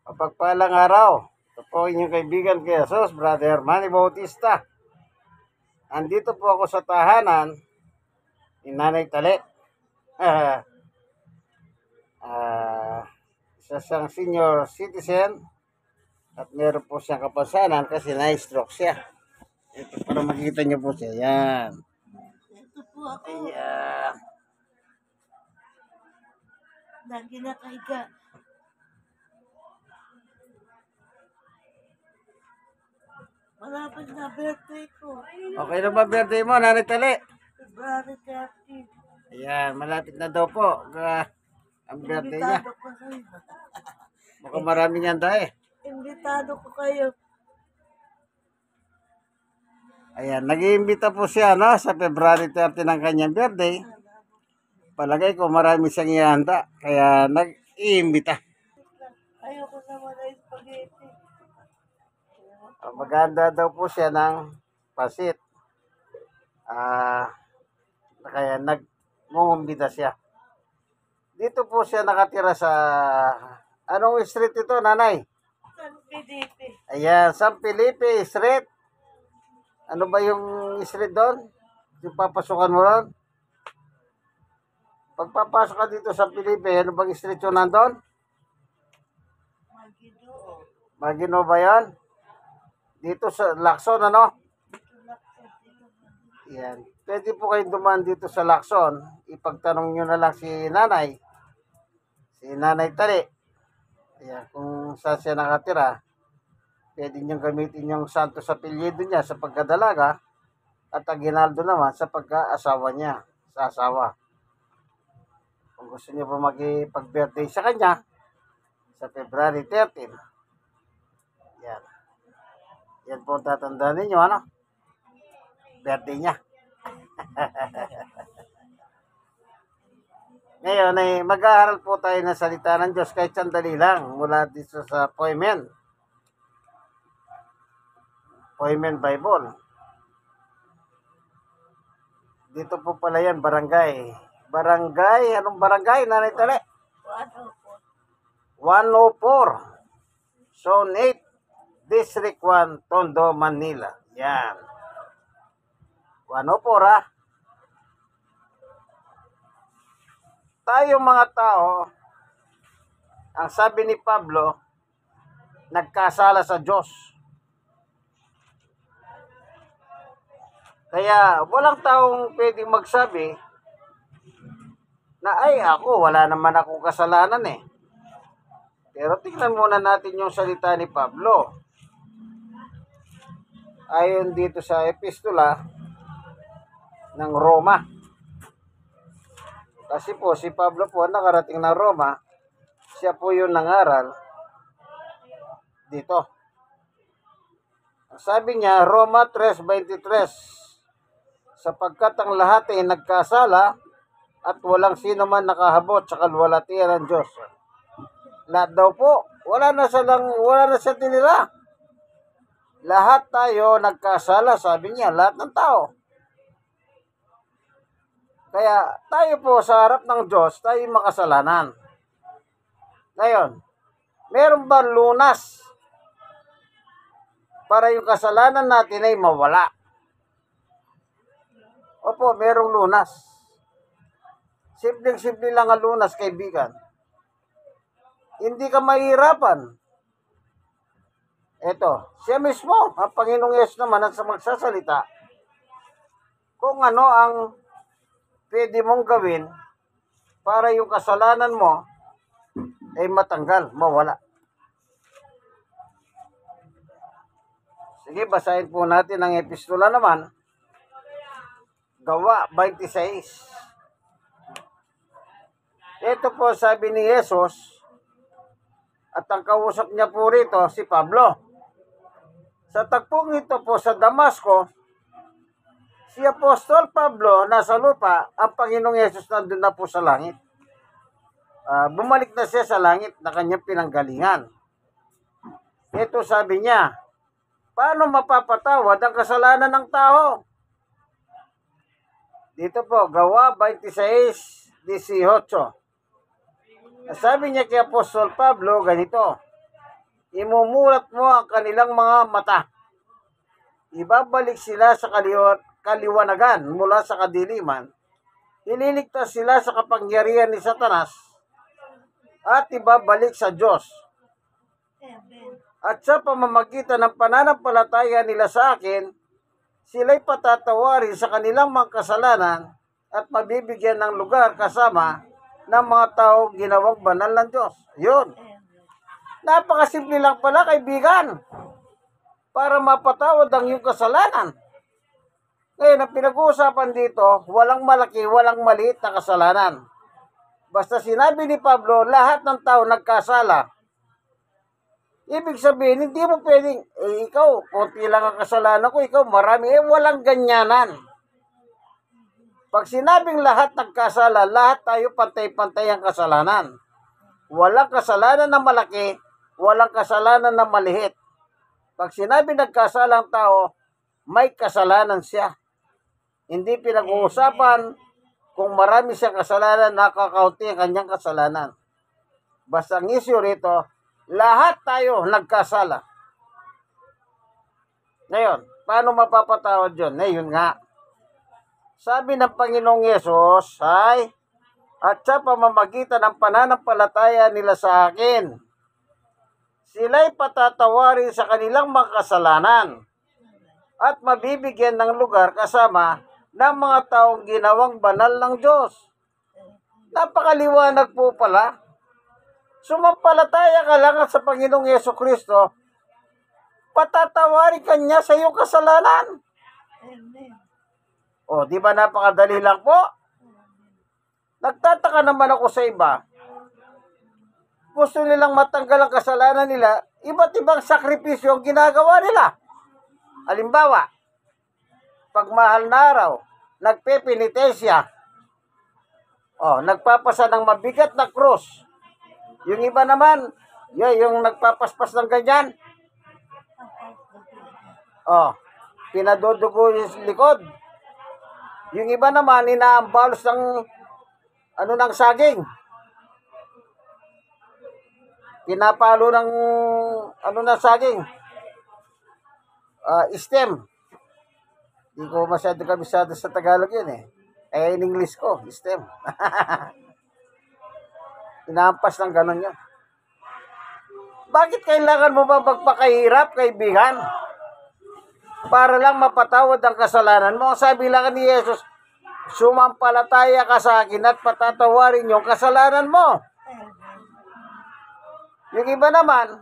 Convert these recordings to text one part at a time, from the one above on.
Mapagpalang araw. Ito po inyong kaibigan kay Jesus, Brother Manny Bautista. Andito po ako sa tahanan ni Nanay Tali. Isa siyang senior citizen at meron po siyang kapansanan kasi na-stroke siya. Ito para makikita niyo po siya. Yan. Ito po ako. Ayan. Lagi nakahiga. Malapit na birthday ko. Okay na ba birthday mo, Nanay Tali? February 30. Ayan, malapit na daw po ang birthday niya. Imbitado ko kayo. Baka maraming handa eh. Imbitado ko kayo. Ayan, nag-iimbita po siya sa February 30 ng kanyang birthday. Palagay ko marami siyang ihanda, kaya nag-iimbita. Ayoko naman na spaghetti. Maganda daw po siya ng pasit. Kaya nag-uumbita siya. Dito po siya nakatira sa... Anong street ito, Nanay? San Felipe. Ayan, San Felipe Street. Ano ba yung street doon? Yung papasukan mo ron? Pagpapasok ka dito sa Felipe, ano bang street yun nandun? Magino. Magino ba yan? Dito sa Lacson, ano? Yan. Pwede po kayong dumaan dito sa Lacson. Ipagtanong nyo na lang si Nanay. Si Nanay Tali. Ayan, kung saan siya nakatira. Pwede niyang gamitin yung Santos apelyido niya sa pagkadalaga. At Aguinaldo naman sa pagkaasawa niya. Sa asawa. Kung gusto niyo po makipag-birthday sa kanya, sa February 13. Yan. Yan po tatandaan ninyo, ano? Birthday niya. Ngayon ay mag-aaral po tayo ng salita ng Diyos kahit sandali lang mula dito sa Poemen Bible. Dito po pala yan, barangay. Barangay, anong barangay, Nanay Tali? 104. Zone 8. District 1, Tondo, Manila. Yan. 104 Tayo mga tao, ang sabi ni Pablo, nagkasala sa Diyos. Kaya walang taong pwedeng magsabi na ay ako, wala naman akong kasalanan eh. Pero tingnan muna natin yung salita ni Pablo. Ayon dito sa epistola ng Roma. Kasi po si Pablo po nakarating ng Roma, siya po yung nangaral dito. Sabi niya, Roma 3:23, sapagkat ang lahat ay nagkasala at walang sino man nakahabot sa kalwalhatian ng Diyos. Lahat daw po, wala na sa tinira. Lahat tayo nagkasala, sabi niya, lahat ng tao. Kaya tayo po sa harap ng Diyos, tayo makasalanan. Ngayon, meron ba lunas para yung kasalanan natin ay mawala? Opo, merong lunas. Simpleng-simple lang ang lunas, kaibigan. Hindi ka mahirapan. Ito, siya mismo, ang Panginoong Yesus naman ang magsasalita kung ano ang pwede mong gawin para yung kasalanan mo ay matanggal, mawala. Sige, basahin po natin ang epistola naman. Gawa 26. Ito po sabi ni Jesus, at ang kausap niya po rito si Pablo. Sa tagpong ito po sa Damasco, si Apostol Pablo nasa lupa, ang Panginoong Yesus nandun na po sa langit. Bumalik na siya sa langit na kanyang pinanggalingan. Ito sabi niya, paano mapapatawad ang kasalanan ng tao? Dito po, Gawa 26:18. Sabi niya kay Apostol Pablo ganito, Imumulat mo ang kanilang mga mata. Ibabalik sila sa kaliwanagan mula sa kadiliman. Ililigtas sila sa kapangyarihan ni Satanas at ibabalik sa Diyos. Amen. At sa pamamagitan ng pananampalataya nila sa akin, sila'y patatawarin sa kanilang mga kasalanan at mabibigyan ng lugar kasama ng mga tao ginawang banal ng Diyos. Yun. Amen. Napakasimple lang pala, kaibigan, para mapatawad ang iyong kasalanan. Ngayon, ang pinag-uusapan dito, walang malaki, walang maliit na kasalanan. Basta sinabi ni Pablo, lahat ng tao nagkasala. Ibig sabihin, hindi mo pwedeng, ikaw, konti lang ang kasalanan ko, ikaw marami, walang ganyanan. Pag sinabing lahat nagkasala, lahat tayo pantay-pantay ang kasalanan. Walang kasalanan na malaki, walang kasalanan na maliit. Pag sinabi nagkasala ang tao, may kasalanan siya. Hindi pinag-uusapan kung marami siyang kasalanan, nakakaunti ang kanyang kasalanan. Basta ang issue rito, lahat tayo nagkasala. Ngayon, paano mapapatawad yun? Ngayon nga, sabi ng Panginoong Yesus ay, at sa pamamagitan ng pananampalataya nila sa akin, sila'y patatawarin sa kanilang mga kasalanan at mabibigyan ng lugar kasama ng mga taong ginawang banal ng Diyos. Napakaliwanag po pala. Sumampalataya ka lang sa Panginoong Yesu-Kristo, patatawarin ka niya sa iyong kasalanan. Amen. O, di ba napakadali lang po? Nagtataka naman ako sa iba. Gusto nilang matanggal ang kasalanan nila, iba't ibang sakripisyo ang ginagawa nila. Halimbawa, pagmahal na araw, nagpepenitensya, nagpapasa ng mabigat na krus. Yung iba naman, yung nagpapaspas ng ganyan, pinadudugo yung likod. Yung iba naman, inaambalos ng ng saging. Pinapalo ng ng saging. Stem. Hindi ko masyado kabisado sa Tagalog yun eh. In English ko, stem. Inaampas ng ganun yun. Bakit kailangan mo ba magpakahirap, kaibigan? Para lang mapatawad ang kasalanan mo. Sabi lang ni Jesus, sumampalataya ka sa akin at patatawarin yung kasalanan mo. Yung iba naman,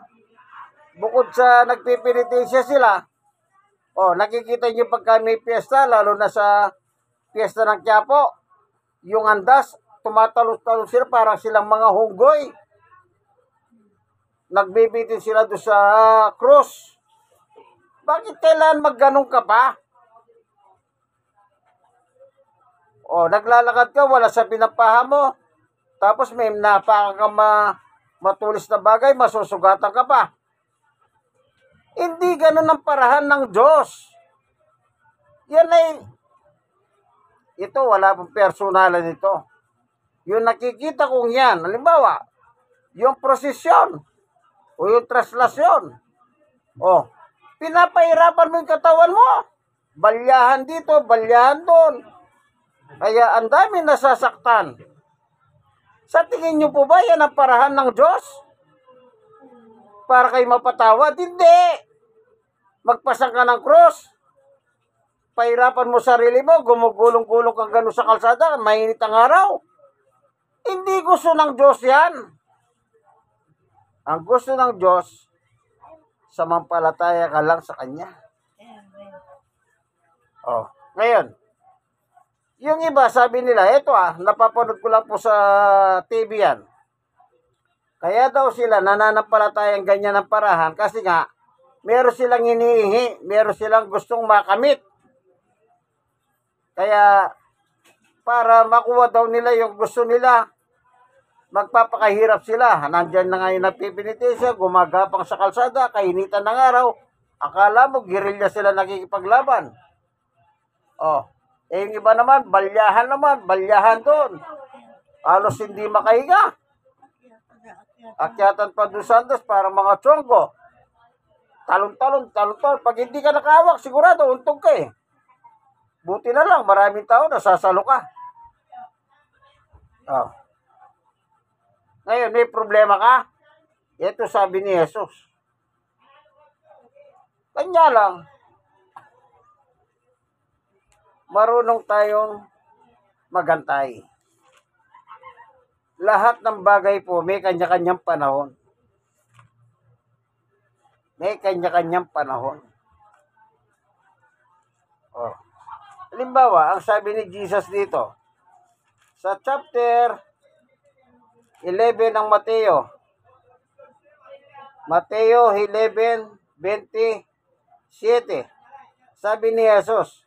bukod sa nagpipinitensya sila, nakikita nyo pagka may piyesta, lalo na sa piyesta ng Quiapo, yung andas, tumatalos-talos sila, parang silang mga hunggoy. Nagbibitin sila doon sa cross. Bakit kailangan magganong ka pa? Naglalakad ka, wala sa pinapaha mo. Tapos may napaka ka matulis na bagay, masusugatan ka pa. Hindi ganun ang parahan ng Diyos. Yan ay, ito, wala pong personalan ito. Yung nakikita kong yan, halimbawa, yung prosesyon, o yung traslasyon, pinapahirapan mo yung katawan mo. Balyahan dito, balyahan doon. Kaya ang dami nasasaktan. Sa tingin nyo po ba yan ang parahan ng Diyos? Para kayo mapatawad? Hindi. Magpasang ka ng cross. Pahirapan mo sarili mo, gumugulong-gulong kang gano'n sa kalsada, mainit ang araw. Hindi gusto ng Diyos yan. Ang gusto ng Diyos, samampalataya ka lang sa Kanya. Ngayon, yung iba, sabi nila, eto napapanood ko lang po sa TV yan. Kaya daw sila nananampalatayang ganyan ng parahan kasi nga, meron silang hinihingi, meron silang gustong makamit. Kaya, para makuha daw nila yung gusto nila, magpapakahirap sila. Nandyan na ngayon nagpipinitensya, gumagapang sa kalsada, kainitan ng araw. Akala mo, girilya sila nakikipaglaban. Yung iba naman, balyahan doon. Halos hindi makahiga. Akyatan pa doon Santos para mga tsonggo. Talon-talon. Pag hindi ka nakawak, sigurado, untog ka eh. Buti na lang, maraming tao nasasalo ka. Oh. Ngayon, may problema ka? Ito sabi ni Jesus. Kanya lang, marunong tayong magantay. Lahat ng bagay po may kanya-kanyang panahon. May kanya-kanyang panahon. Oh. Halimbawa, ang sabi ni Jesus dito, sa chapter 11 ng Mateo. Mateo 11:27. Sabi ni Jesus,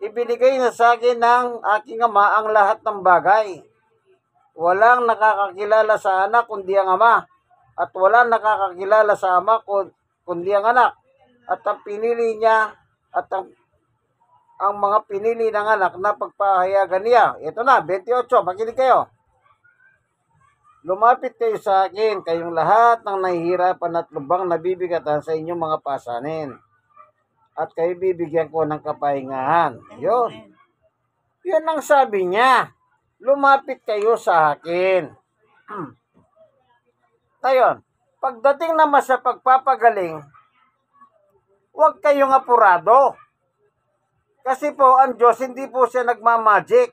ibinigay na sa akin ng aking ama ang lahat ng bagay. Walang nakakakilala sa anak kundi ang ama, at walang nakakakilala sa ama kundi ang anak. At ang pinili niya at ang mga pinili ng anak na pagpahayagan niya. Ito na, 28, makinig kayo. Lumapit kayo sa akin, kayong lahat ng nahihirapan at lubang nabibigatan sa inyong mga pasanin. At kayo bibigyan ko ng kapahingahan. Yun. Yun ang sabi niya. Lumapit kayo sa akin. Ngayon, pagdating naman sa pagpapagaling, huwag kayong apurado. Kasi po, ang Diyos, hindi po siya nagmamagic.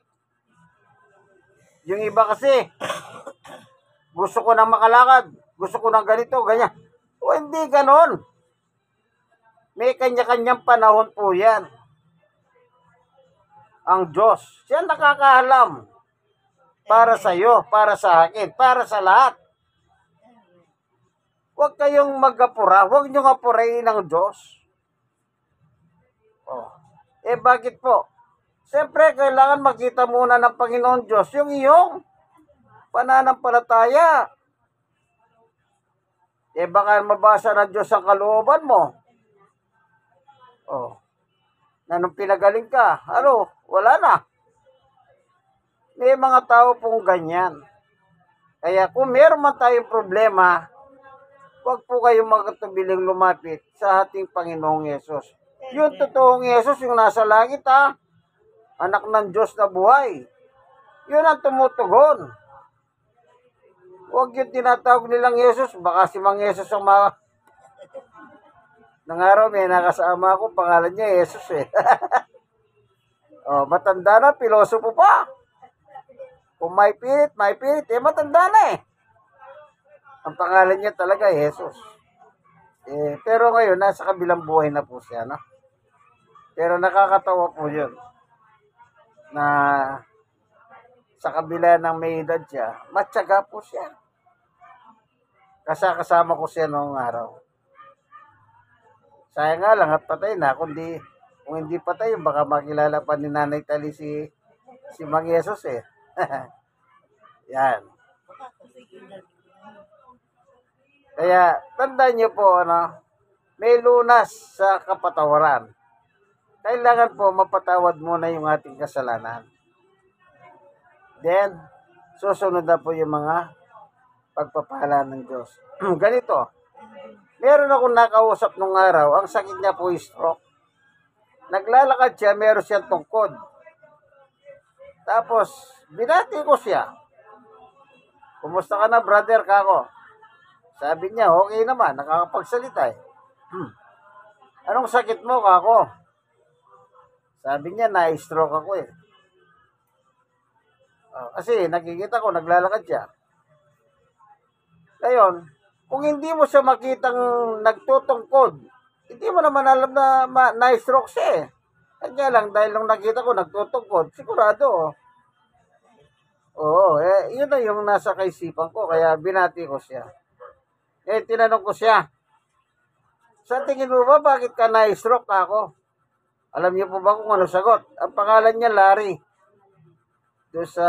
Yung iba kasi, gusto ko nang makalakad, gusto ko nang ganito, ganyan. O hindi ganon. May kanya-kanyang panahon po yan. Ang Diyos, siya nakakaalam. Para sa iyo, para sa akin, para sa lahat. Huwag kayong mag-apura, huwag niyong apurain ang Diyos. Oh. Bakit po? Siyempre, kailangan makita muna ng Panginoon Diyos yung iyong pananampalataya. Baka mabasa ng Diyos ang kalooban mo. Oh. Na nung pinagaling ka, wala na. May mga tao pong ganyan. Kaya kung meron man tayong problema, huwag po kayong magkatubiling lumapit sa ating Panginoong Yesus. Yung totoong Yesus, yung nasa langit anak ng Diyos na buhay. Yun ang tumutugon. Huwag yung tinatawag nilang Yesus, baka si Mang Yesus ang Nang araw may nakasama ako, pangalan niya Yesus eh. Matanda na, pilosopo pa. Kung may pilit, matanda na eh. Ang pangalan niya talaga Jesus. Pero ngayon, nasa kabilang buhay na po siya, no? Pero nakakatawa po yun. Na sa kabila ng may edad siya, matyaga po siya. Kasama ko siya noong araw. Sayang nga lang at patay na. Kung hindi patay, baka makilala pa ni Nanay Tali si Mang Jesus eh. Yan. Kaya, tandaan niyo po, may lunas sa kapatawaran. Kailangan po mapatawad muna yung ating kasalanan. Then, susunod na po yung mga pagpapala ng Diyos. Ganito, meron akong nakausap nung araw, ang sakit niya po is stroke. Naglalakad siya, meron siyang tungkod. Tapos, binati ko siya. Kumusta ka na, brother, kako? Sabi niya, okay naman, nakakapagsalita eh. Anong sakit mo, kako? Sabi niya, na-stroke ako eh. Kasi nakikita ko, naglalakad siya. Ngayon, kung hindi mo siya makitang nagtutungkod, hindi mo naman alam na na-stroke siya eh. Kanya lang, dahil nung nakita ko nagtutungkod, sigurado. Yun na yung nasa kaisipan ko, kaya binati ko siya. Tinanong ko siya, sa tingin mo ba, bakit ka na-stroke ako? Alam niyo po ba kung ano sagot? Ang pangalan niya, Larry. Doon sa,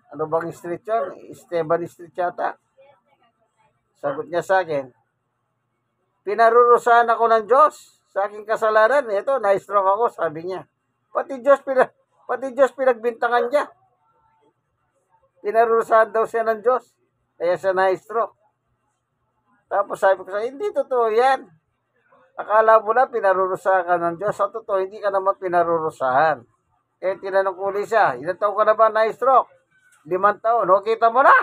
ano bang street yun? Esteban Street yata. Sagot niya sa akin, pinarurusahan ako ng Diyos sa aking kasalanan. Ito, na-stroke ako, sabi niya. Pati Diyos pinagbintangan niya. Pinarurusahan daw siya ng Diyos. Kaya siya na-stroke. Tapos sabi ko sa hindi totoo yan. Akala mo na pinarurusahan ka ng Diyos. Sa totoo, hindi ka naman pinarurusahan. Eh, tinanong ko ulit siya, ilang taon ka na ba na-stroke? 5 taon. O, kita mo na.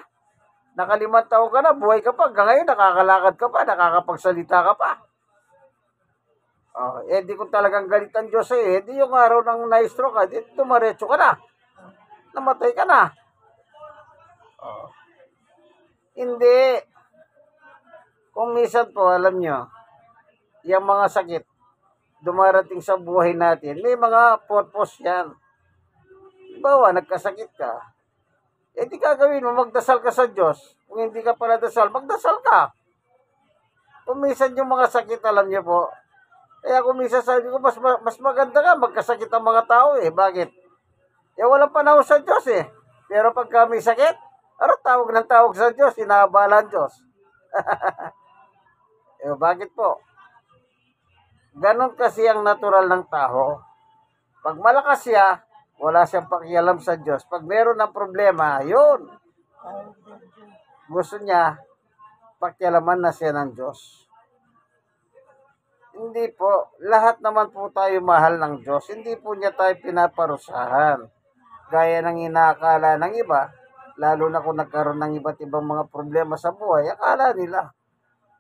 Naka 5 taon ka na, buhay ka pa. Hanggang ngayon, nakakalakad ka pa, nakakapagsalita ka pa. Oh, eh, di ko talagang galit ang Diyos eh. Di yung araw ng na-stroke ka, di tumaretso ka na. Namatay ka na. Oh. Hindi. Kung minsan po, alam nyo, yung mga sakit, dumarating sa buhay natin, may mga purpose yan. Bawa, nagkasakit ka. Eh, di gagawin mo, magdasal ka sa Diyos. Kung hindi ka pala dasal, magdasal ka. Kung minsan yung mga sakit, alam niyo po, kaya kung minsan sabi ko, mas maganda ka, magkasakit ang mga tao eh. Bakit? Eh, walang panahon sa Diyos eh. Pero pagka may sakit, tawag ng tawag sa Diyos, inaabala ang Diyos. Eh, bakit po? Ganon kasi ang natural ng tao. Pag malakas siya, wala siyang pakialam sa Diyos. Pag meron ng problema, yun. Tawag ng Diyos. Gusto niya, pakialaman na siya ng Diyos. Hindi po. Lahat naman po tayo mahal ng Diyos. Hindi po niya tayo pinaparusahan. Gaya ng inaakala ng iba, lalo na kung nagkaroon ng iba't ibang mga problema sa buhay, akala nila,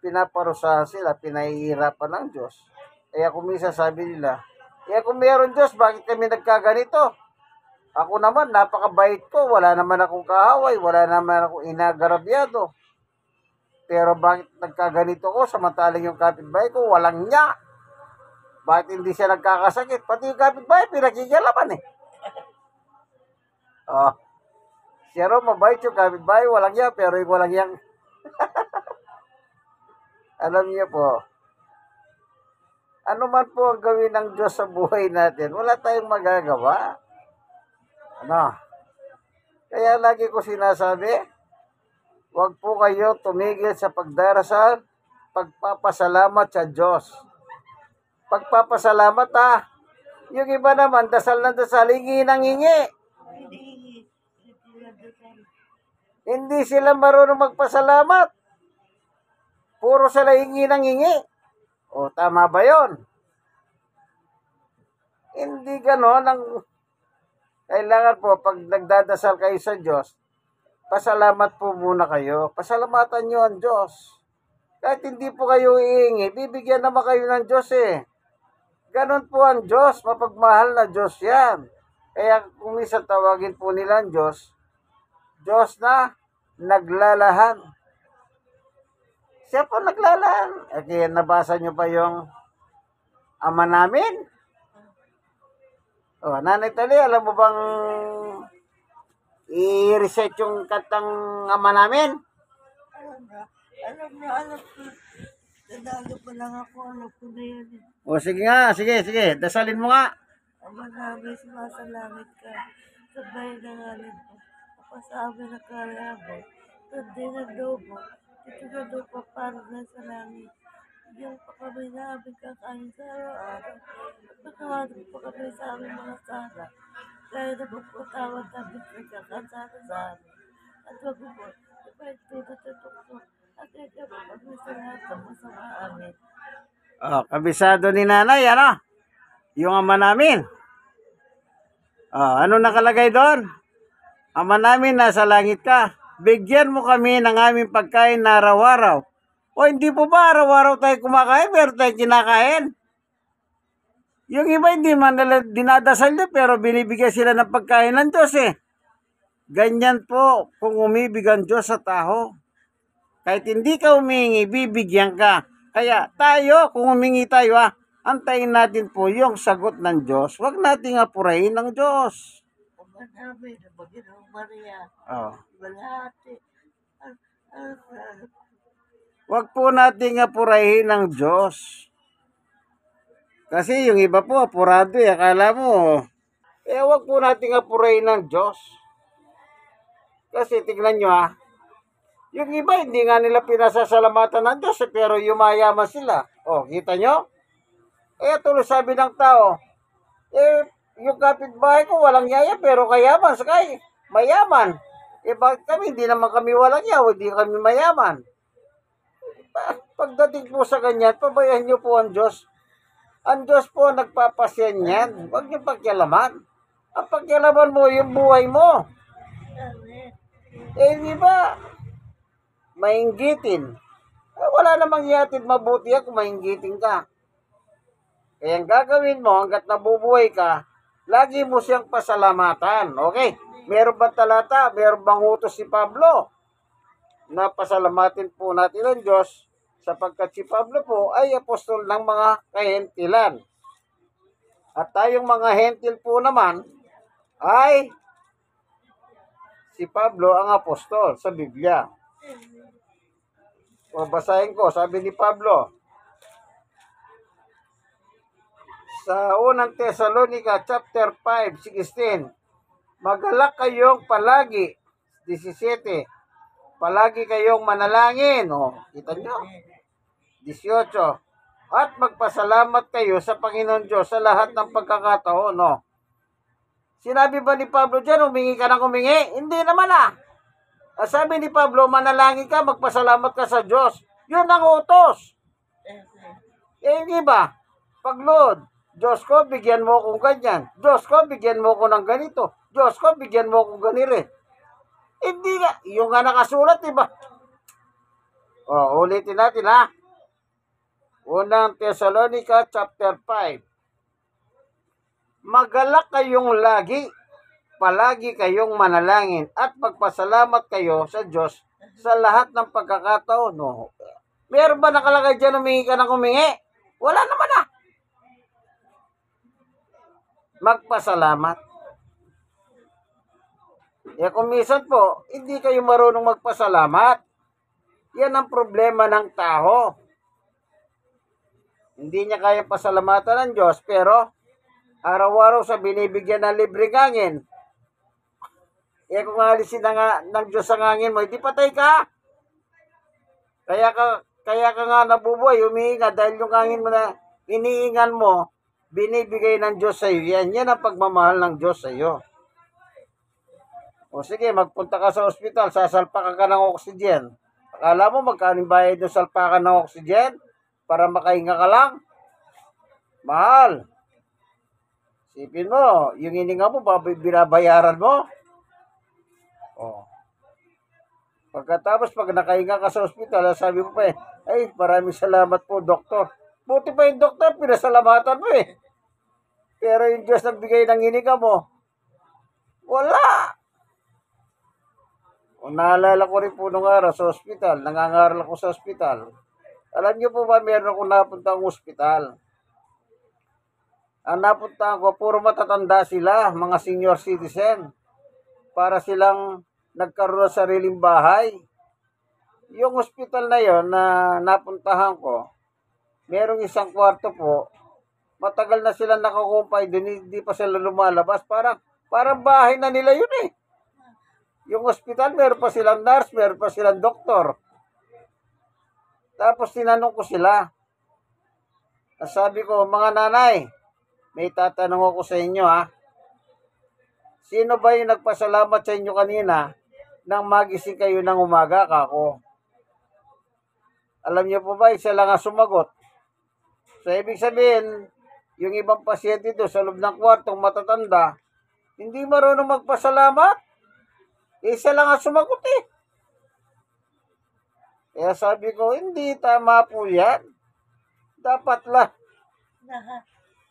pinaparusahan sila, pinahihirapan ng Diyos. Kaya kung minsan sabi nila, kung meron Diyos, bakit kami nagkaganito? Ako naman, napakabait ko, wala naman akong kaaway, wala naman akong inagarabyado. Pero bakit nagkaganito ko, samantalang yung kapitbahay ko, walang niya? Bakit hindi siya nagkakasakit? Pati yung kapitbahay, pinakikialaman eh. Oh, siya rin mabait yung kapitbahay, walang niya, pero yung walang yang. Alam niyo po, ano man po ang gawin ng Diyos sa buhay natin, wala tayong magagawa. Ano? Kaya lagi ko sinasabi, huwag po kayo tumigil sa pagdarasal, pagpapasalamat sa Diyos. Pagpapasalamat yung iba naman, dasal na dasal, hingi ng hingi. Hinihingi. Pinagdasal. Hindi sila marunong magpasalamat. Puro sila hingi ng hingi. O, tama ba yon? Hindi ganon ang kailangan po pag nagdadasal kayo sa Diyos, pasalamat po muna kayo. Pasalamatan nyo ang Diyos. Kahit hindi po kayo iingi, bibigyan naman kayo ng Diyos eh. Ganon po ang Diyos, mapagmahal na Diyos yan. Kaya kung minsan tawagin po nila ang Diyos, Diyos na naglalahan. Siya po naglalahan. Kaya nabasa nyo pa yung Ama namin? Oh, Nanay Tali, alam mo bang i-reset yung katang Ama namin? Alam ko. Nanalo pa lang ako, alam ko na yan. O sige nga, sige. Dasalin mo nga. Ama namin, sumasalangit ka. Sabay na ngalan mo. Kapasabi na karabo. Tanda na lobo. Ito na lupa para na sa langit. Bigyan pa kami na aming kakain sa araw-araw. At makahanap pa kami sa aming mga sala. Kaya na magpatawad namin sa kakasala sa amin. At wag mo po, ipahintulot sa tukso. At ito mo kami sa lahat ng masama amin. Oh, kabisado ni Nanay, ano? Yung Ama namin. Oh, ano nakalagay doon? Ama namin, nasa langit ka. Bigyan mo kami ng aming pagkain na araw-araw. O hindi po ba araw-araw tayo kumakain, pero tayo kinakain? Yung iba hindi man nila dinadasal nyo, pero binibigyan sila ng pagkain ng Diyos eh. Ganyan po kung umibig ang Diyos sa tao. Kahit hindi ka humingi, bibigyan ka. Kaya tayo, kung humingi tayo antayin natin po yung sagot ng Diyos. Huwag nating apurahin ng Diyos. Ama namin, na Panginoong Maria. Oh. Balahati. Huwag po nating apurahin ng Diyos. Kasi yung iba po, apurado eh. Akala mo, huwag po nating apurahin ng Diyos. Kasi tignan nyo yung iba hindi nga nila pinasasalamatan ng Diyos pero yumayaman sila. O, kita nyo? Tuloy sabi ng tao, yung kapitbahay ko walang yaya pero kayaman, sakay, mayaman. Eh bakit kami? Hindi naman kami walang yaw, hindi kami mayaman. Pagdating po sa ganyan, pabayaan niyo po ang Diyos. Ang Diyos po nagpapasyan yan. Huwag niyo pakialaman. Ang pakialaman mo yung buhay mo. Amen. Eh di ba, mainggitin. Wala namang yatid mabuti yan kung mainggitin ka. Kaya ang gagawin mo hanggat nabubuhay ka, lagi mo siyang pasalamatan. Okay? Meron bang talata? Meron bang utos si Pablo? Na pasalamatin po natin ang Diyos sapagkat si Pablo po ay apostol ng mga kahentilan. At tayong mga hentil po naman ay si Pablo ang apostol sa Biblia. O basahin ko, sabi ni Pablo sa unang Tesalonica chapter 5:16, magalak kayong palagi, 17, palagi kayong manalangin, o kita nyo, 18, at magpasalamat kayo sa Panginoon Diyos sa lahat ng pagkakataon, no? Sinabi ba ni Pablo dyan, humingi ka ng humingi? Hindi naman sabi ni Pablo, manalangin ka, magpasalamat ka sa Diyos. Yun ang utos. Hindi ba? Pag Lord, Diyos ko, bigyan mo akong ganyan. Diyos ko, bigyan mo ako ng ganito. Diyos ko, bigyan mo akong ganito. Hindi nga. Yung nga nakasulat, diba? O, ulitin natin Unang Thessalonica chapter 5. Magalak kayong lagi, palagi kayong manalangin at magpasalamat kayo sa Diyos sa lahat ng pagkakataon. No. Meron ba nakalagay dyan humingi ka ng humingi? Wala naman Magpasalamat. Kung minsan po, hindi kayo marunong magpasalamat. Yan ang problema ng tao. Hindi niya kaya pasalamatan ng Diyos, pero araw-araw sa binibigyan ng libreng hangin. Kung alisin ng Diyos ang hangin mo, hindi patay ka. Kaya ka nga nabubuhay, humihinga dahil yung hangin mo na iniingan mo, binibigay ng Diyos sa iyo. Yan ang pagmamahal ng Diyos sa iyo. O sige, magpunta ka sa ospital, sasalpakan ka ng oxygen. Akala mo magkano bayad ng salpakan ng oxygen para makahinga ka lang? Mahal. Sipin mo, yung hininga mo, binabayaran mo. O. Pagkatapos, pag nakahinga ka sa ospital, sabi mo pa ay, maraming salamat po, doktor. Buti pa yung doktor, pinasalamatan mo Pero yung Diyos nagbigay ng hininga mo, wala. O naalala ko rin po nung araw sa ospital, nangangaral ako sa ospital. Alam niyo po ba, meron akong napuntang ospital. Ang napuntahan ko, puro matatanda sila, mga senior citizen. Para silang nagkaroon ng sariling bahay. Yung ospital na yon na napuntahan ko, merong isang kwarto po, matagal na sila nakakumpay doon, hindi pa sila lumalabas. Parang bahay na nila yun Yung ospital, meron pa silang nurse, meron pa silang doktor. Tapos tinanong ko sila. Sabi ko, mga nanay, may tatanong ako sa inyo Sino ba yung nagpasalamat sa inyo kanina nang magising kayo ng umaga kako? Alam niyo po ba, isa lang ang sumagot. So, ibig sabihin, yung ibang pasyente doon sa loob ng kwartong matatanda, hindi marunong magpasalamat. Isa lang ang sumagot Kaya sabi ko, hindi tama po yan. Dapat lang.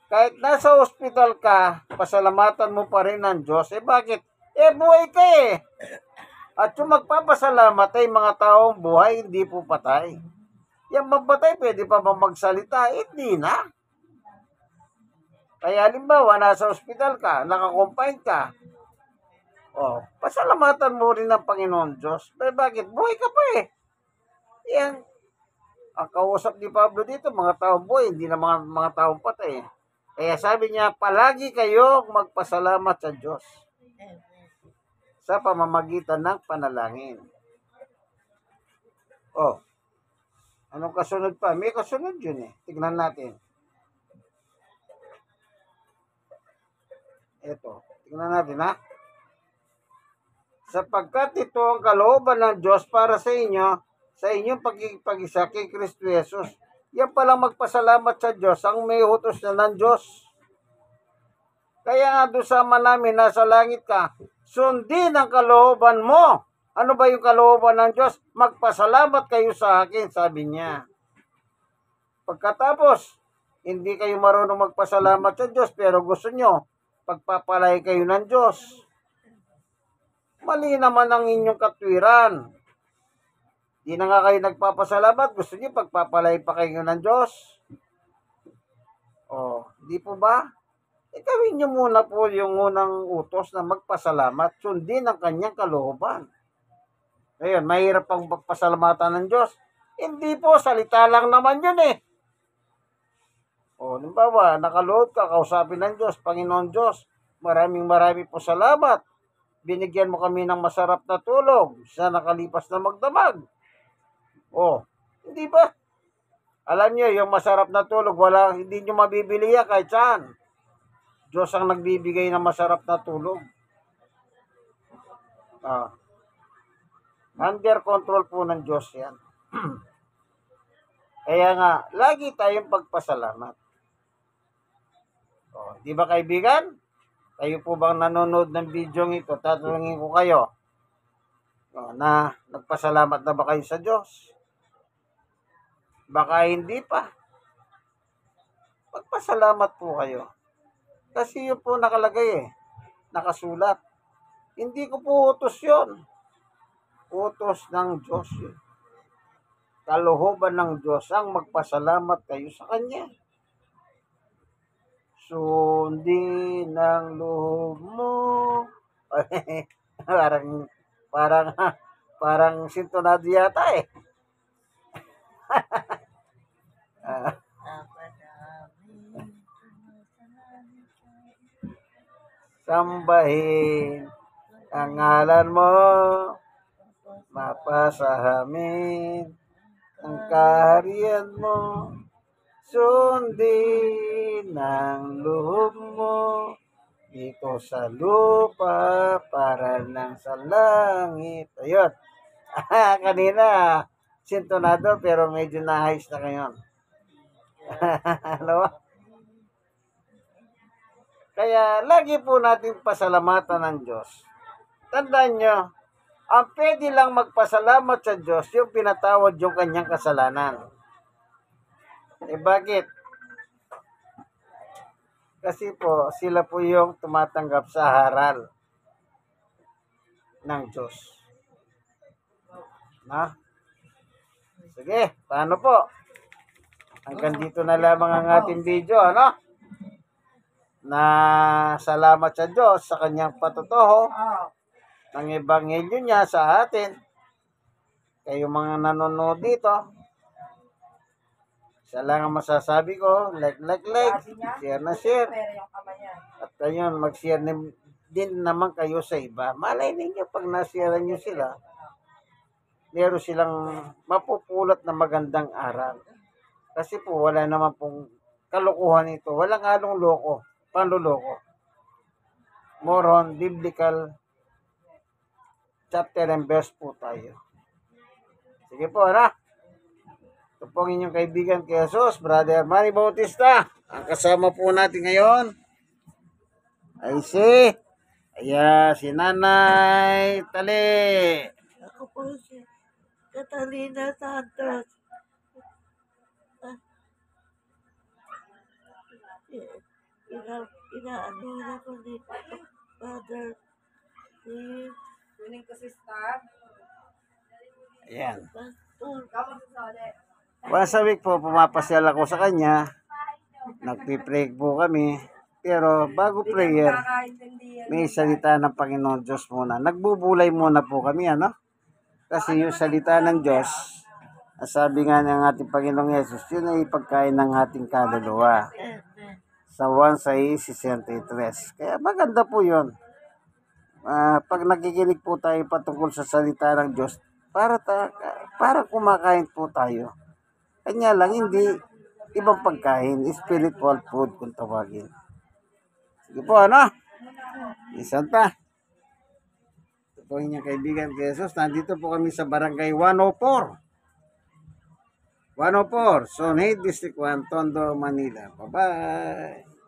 Kahit nasa ospital ka, pasalamatan mo pa rin ng Diyos. Bakit? Buhay ka At yung magpapasalamat ay mga taong buhay, hindi po patay. Yung mabatay, pwede pa bang magsalita? Hindi na. Kaya halimbawa, nasa ospital ka, nakakompine ka, pasalamatan mo rin ng Panginoon Diyos. Bakit? Buhay ka pa Yan. Ang kausap ni Pablo dito, mga taong buhay, hindi na mga taong patay. Kaya sabi niya, palagi kayong magpasalamat sa Diyos sa pamamagitan ng panalangin. Anong kasunod pa? May kasunod yun Tignan natin. Ito. Tignan natin sapagkat ito ang kalooban ng Diyos para sa inyo, sa inyong pagkikipag-isa kay Kristo Jesus. Yan palang magpasalamat sa Diyos ang may utos na ng Diyos. Kaya nga doon sa ama namin, nasa langit ka, sundin ang kalooban mo. Ano ba yung kalooban ng Diyos? Magpasalamat kayo sa akin, sabi niya. Pagkatapos, hindi kayo marunong magpasalamat sa Diyos, pero gusto nyo, pagpapalay kayo ng Diyos. Mali naman ang inyong katwiran. Di na nga kayo nagpapasalamat, gusto nyo pagpapalay pa kayo ng Diyos. O, di po ba? Gawin nyo muna po yung unang utos na magpasalamat, sundin ang kanyang kalooban. Ngayon, mahirap pang magpasalamatan ng Diyos. Hindi po, salita lang naman yun eh. O, halimbawa, nakaloob ka, kausapin ng Diyos, Panginoon Diyos, maraming po salamat. Binigyan mo kami ng masarap na tulog sa nakalipas na magdamag. O, hindi ba? Alam niyo, yung masarap na tulog, hindi nyo mabibili yan kahit saan. Diyos ang nagbibigay ng masarap na tulog. Under control po ng Diyos yan. Kaya nga, lagi tayong pagpasalamat. Di ba kaibigan? Kayo po bang nanonood ng video ito? Tatanungin ko kayo na nagpasalamat na ba kayo sa Diyos? Baka hindi pa. Magpasalamat po kayo. Kasi yun po nakalagay nakasulat. Hindi ko po utos yun. Utos ng Diyos yun. Kalooban ng Diyos ang magpasalamat kayo sa Kanya. Sundin ang loob mo. parang sintonado yata Sambahin ang ngalan mo, mapasahamin ang kaharian mo, sundin ang loob mo, dito sa lupa para lang sa langit. Ayun. Kanina, sintonado pero medyo nahayos na ngayon. Ano? Kaya lagi po natin pasalamatan ng Diyos. Tandaan nyo, ang pwede lang magpasalamat sa Diyos yung pinatawad yung kanyang kasalanan. Bakit? Kasi po, sila po yung tumatanggap sa haral ng Diyos. Sige, paano po? Hanggang dito na lamang ang ating video, na salamat sa Diyos sa kanyang patutuho ng ebanghelyo niya sa atin. Kayo mga nanonood dito, isa lang ang masasabi ko, like, share na share. At kayo mag-share din naman kayo sa iba. Malay ninyo pag na-share nyo sila, meron silang mapupulot na magandang aral. Kasi po wala naman pong kalokohan ito. Walang halong loko. Panluloko. More on biblical chapter and verse po tayo. Sige po, Ito po ang inyong kaibigan kay Jesus, Brother Manny Bautista. Ang kasama po natin ngayon ay si Nanay Tali. Ako po si Catalina Santos. Inaano na ko ni Father Steve. Tuning ko si Star. Ayan. Pastor. Once a week po, pumapasyal ako sa kanya. Nagpipray po kami. Pero bago prayer, may salita ng Panginoon Diyos muna. Nagbubulay muna po kami, Kasi yung salita ng Diyos, sabi nga ng ating Panginoong Yesus, yun ay pagkain ng ating kaluluwa. Sa 1:63. Kaya maganda po yun. Pag nakikinig po tayo patungkol sa salita ng Diyos, para kumakain po tayo. Kanya lang, hindi ibang pagkain, spiritual food kung tawagin. Sige po, Isang pa. po ang inyong kaibigan kay Jesus. Nandito po kami sa Barangay 104. 104, Sonhid District 1, Tondo, Manila. Bye-bye!